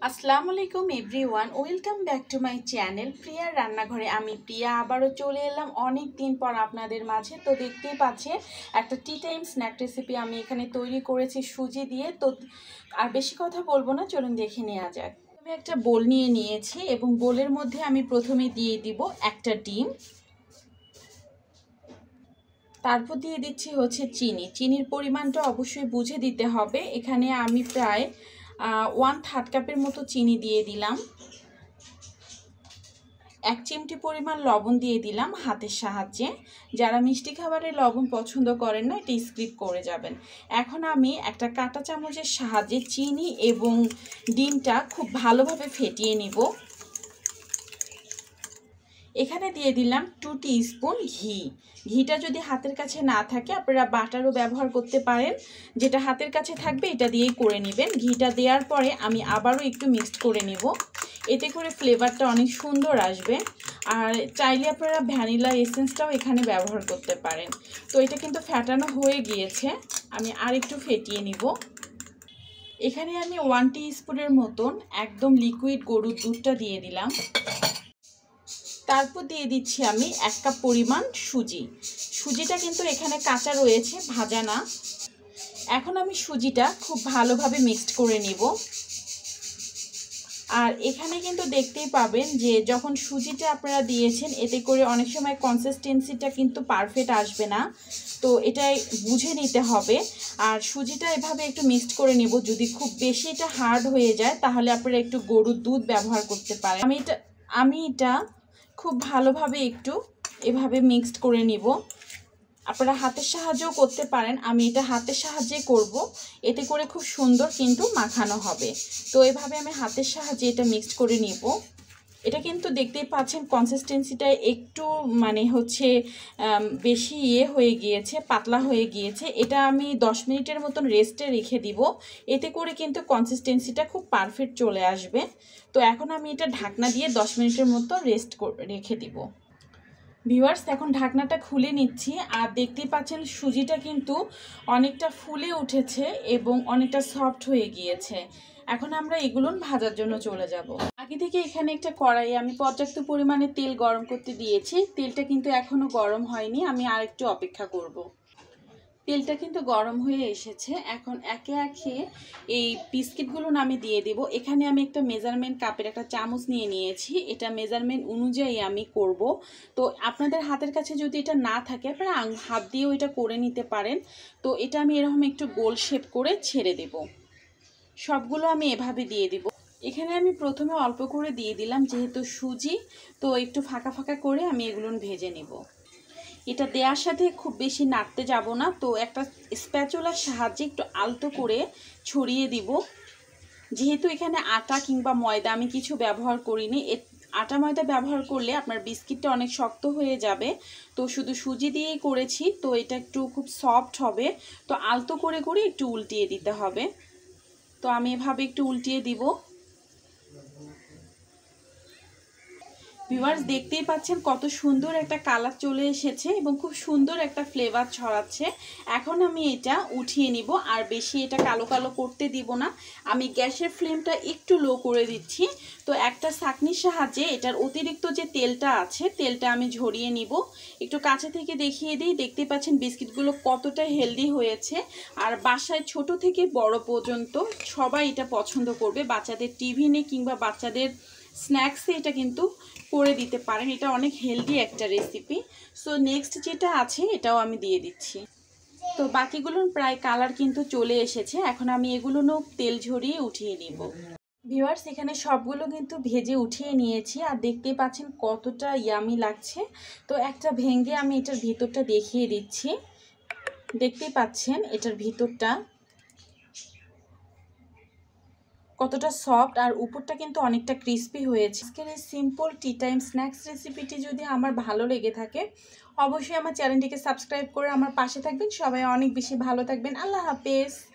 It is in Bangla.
আসসালামু আলাইকুম everyone, welcome back to my channel প্রিয়ার রান্নাঘরে। আমি প্রিয়া আবারও চলে এলাম অনেক দিন পর আপনাদের মাঝে। তো দেখতেই পাচ্ছেন একটা টি টাইম স্ন্যাক রেসিপি আমি এখানে তৈরি করেছি সুজি দিয়ে। তো আর বেশি কথা বলবো না, চলুন দেখে নেওয়া যাক। আমি একটা বোল নিয়ে নিয়েছি এবং বোলের মধ্যে আমি প্রথমে দিয়ে দিব একটা ডিম, তারপর দিয়ে দিচ্ছি হচ্ছে চিনির পরিমাণটা অবশ্যই বুঝে দিতে হবে। এখানে আমি প্রায় 1/3 কাপের মতো চিনি দিয়ে দিলাম। 1 চিমটি পরিমাণ লবণ দিয়ে দিলাম হাতের সাহায্যে। যারা মিষ্টি খাবারের লবণ পছন্দ করেন না, এটা স্কিপ করে যাবেন। এখন আমি একটা কাঁটা চামচের সাহায্যে চিনি এবং ডিমটা খুব ভালোভাবে ফেটিয়ে নিব। এখানে দিয়ে দিলাম 2 টিস্পুন ঘি। ঘিটা যদি হাতের কাছে না থাকে আপনারা বাটারও ব্যবহার করতে পারেন, যেটা হাতের কাছে থাকবে এটা দিয়েই করে নেবেন। ঘিটা দেওয়ার পরে আমি আবারও একটু মিক্সড করে নেব, এতে করে ফ্লেভারটা অনেক সুন্দর আসবে। আর চাইলে আপনারা ভ্যানিলা এসেন্সটাও এখানে ব্যবহার করতে পারেন। তো এটা কিন্তু ফেটানো হয়ে গিয়েছে, আমি আর একটু ফেটিয়ে নিব। এখানে আমি 1 টিস্পুনের মতন একদম লিকুইড গরুর দুধটা দিয়ে দিলাম। তারপর দিয়ে দিচ্ছি আমি 1 কাপ পরিমাণ সুজিটা কিন্তু এখানে কাঁচা রয়েছে, ভাজা না। এখন আমি সুজিটা খুব ভালোভাবে মিক্সড করে নিব। আর এখানে কিন্তু দেখতেই পাবেন যে যখন সুজিটা আপনারা দিয়েছেন এতে করে অনেক সময় কনসিস্টেন্সিটা কিন্তু পারফেক্ট আসবে না, তো এটাই বুঝে নিতে হবে। আর সুজিটা এভাবে একটু মিক্সড করে নেব। যদি খুব বেশি এটা হার্ড হয়ে যায় তাহলে আপনারা একটু গরুর দুধ ব্যবহার করতে পারেন। আমি এটা খুব ভালোভাবে একটু এভাবে মিক্সড করে নিব। আপনারা হাতের সাহায্যেও করতে পারেন, আমি এটা হাতের সাহায্যে করব, এতে করে খুব সুন্দর কিন্তু মাখানো হবে। তো এভাবে আমি হাতের সাহায্যে এটা মিক্সড করে নিব। এটা কিন্তু দেখতেই পাচ্ছেন কনসিস্টেন্সিটা একটু বেশি হয়ে গিয়েছে, পাতলা হয়ে গিয়েছে। এটা আমি 10 মিনিটের মতন রেস্টে রেখে দিব, এতে করে কিন্তু কনসিস্টেন্সিটা খুব পারফেক্ট চলে আসবে। তো এখন আমি এটা ঢাকনা দিয়ে 10 মিনিটের মতো রেখে দিব। ভিউয়ার্স, এখন ঢাকনাটা খুলে নিচ্ছি। আর দেখতেই পাচ্ছেন সুজিটা কিন্তু অনেকটা ফুলে উঠেছে এবং অনেকটা সফট হয়ে গিয়েছে। এখন আমরা এগুলো ভাজার জন্য চলে যাব। আগে থেকে এখানে একটা কড়াইয়ে আমি পর্যাপ্ত পরিমাণে তেল গরম করতে দিয়েছি। তেলটা কিন্তু এখনো গরম হয়নি, আমি আরেকটু অপেক্ষা করব। তেলটা কিন্তু গরম হয়ে এসেছে। এখন একে একে এই বিস্কিটগুলো আমি দিয়ে দেব। এখানে আমি একটা মেজারমেন্ট কাপের একটা চামচ নিয়ে নিয়েছি, এটা মেজারমেন্ট অনুযায়ী আমি করব। তো আপনাদের হাতের কাছে যদি এটা না থাকে আপনারা হাত দিয়েও এটা করে নিতে পারেন। তো এটা আমি এরকম একটু গোল শেপ করে ছেড়ে দেব। সবগুলো আমি এভাবে দিয়ে দিব। এখানে আমি প্রথমে অল্প করে দিয়ে দিলাম, যেহেতু সুজি তো একটু ফাঁকা ফাঁকা করে আমি এগুলো ভেজে নেব। এটা দেওয়ার সাথে খুব বেশি নাড়তে যাব না, তো একটা স্প্যাচুলার সাহায্যে একটু আলতো করে ছড়িয়ে দিব। যেহেতু এখানে আটা কিংবা ময়দা আমি কিছু ব্যবহার করিনি, আটা ময়দা ব্যবহার করলে আপনার বিস্কিটটা অনেক শক্ত হয়ে যাবে। তো শুধু সুজি দিয়েই করেছি, তো এটা একটু খুব সফট হবে। তো আলতো করে করে একটু উল্টিয়ে দিতে হবে। তো আমি এভাবে একটু উল্টিয়ে দিব। ভিউয়ার্স, দেখতেই পাচ্ছেন কত সুন্দর একটা কালার চলে এসেছে এবং খুব সুন্দর একটা ফ্লেভার ছড়াচ্ছে। এখন আমি এটা উঠিয়ে নিব, আর বেশি এটা কালো কালো করতে দিব না। আমি গ্যাসের ফ্লেমটা একটু লো করে দিচ্ছি। তো একটা ছাঁকনির সাহায্যে এটার অতিরিক্ত যে তেলটা আছে তেলটা আমি ঝরিয়ে নিব। একটু কাছে থেকে দেখিয়ে দিই, দেখতে পাচ্ছেন বিস্কিটগুলো কতটা হেলদি হয়েছে। আর বাসায় ছোট থেকে বড় পর্যন্ত সবাই এটা পছন্দ করবে। বাচ্চাদের টিফিনে কিংবা বাচ্চাদের স্ন্যাক্সে এটা কিন্তু করে দিতে পারেন, এটা অনেক হেলদি একটা রেসিপি। সো নেক্সট যেটা আছে এটাও আমি দিয়ে দিচ্ছি। তো বাকিগুলোর প্রায় কালার কিন্তু চলে এসেছে, এখন আমি এগুলো তেল ঝরিয়ে উঠিয়ে নিব। ভিউয়ার্স, এখানে সবগুলো কিন্তু ভেজে উঠিয়ে নিয়েছি, আর দেখতেই পাচ্ছেন কতটা ইয়ামি লাগছে। তো একটা ভেঙে আমি এটার ভিতরটা দেখিয়ে দিচ্ছি। দেখতেই পাচ্ছেন এটার ভিতরটা কতটা সফট, আর উপরটা কিন্তু অনেকটা ক্রিস্পি হয়েছে। আজকের এই সিম্পল টি টাইম স্ন্যাক্স রেসিপিটি যদি আমার ভালো লেগে থাকে অবশ্যই আমার চ্যানেলটিকে সাবস্ক্রাইব করে আমার পাশে থাকবেন। সবাই অনেক বেশি ভালো থাকবেন। আল্লাহ হাফেজ।